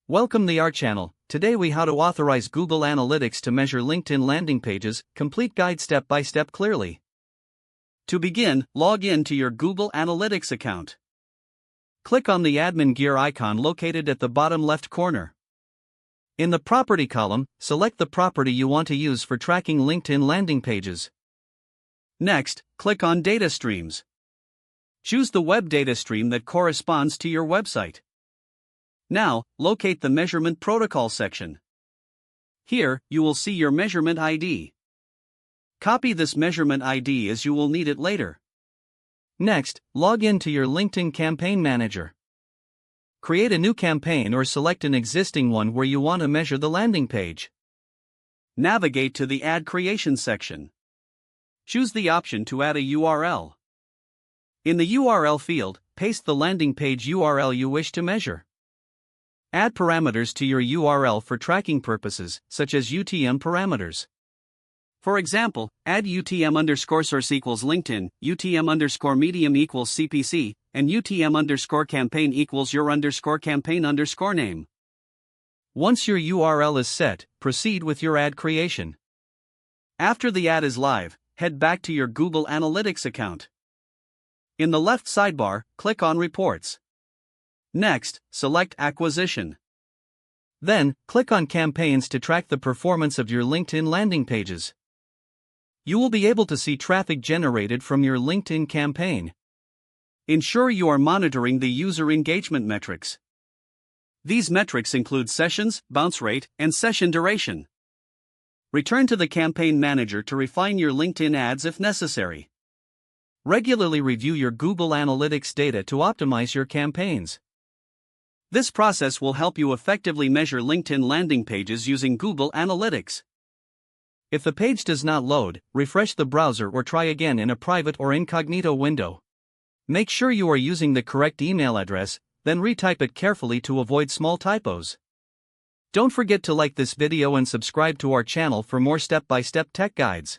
Welcome to our channel. Today we how to authorize Google Analytics to measure LinkedIn landing pages, complete guide step by step clearly. To begin, log in to your Google Analytics account. Click on the admin gear icon located at the bottom left corner. In the property column, select the property you want to use for tracking LinkedIn landing pages. Next, click on Data Streams. Choose the web data stream that corresponds to your website. Now, locate the Measurement Protocol section. Here, you will see your measurement ID. Copy this measurement ID as you will need it later. Next, log in to your LinkedIn Campaign Manager. Create a new campaign or select an existing one where you want to measure the landing page. Navigate to the Ad Creation section. Choose the option to add a URL. In the URL field, paste the landing page URL you wish to measure. Add parameters to your URL for tracking purposes, such as UTM parameters. For example, add UTM_source equals LinkedIn, UTM_medium equals CPC, and UTM_campaign equals your_campaign_ name. Once your URL is set, proceed with your ad creation. After the ad is live, head back to your Google Analytics account. In the left sidebar, click on Reports. Next, select Acquisition. Then, click on Campaigns to track the performance of your LinkedIn landing pages. You will be able to see traffic generated from your LinkedIn campaign. Ensure you are monitoring the user engagement metrics. These metrics include sessions, bounce rate, and session duration. Return to the Campaign Manager to refine your LinkedIn ads if necessary. Regularly review your Google Analytics data to optimize your campaigns. This process will help you effectively measure LinkedIn landing pages using Google Analytics. If the page does not load, refresh the browser or try again in a private or incognito window. Make sure you are using the correct email address, then retype it carefully to avoid small typos. Don't forget to like this video and subscribe to our channel for more step-by-step tech guides.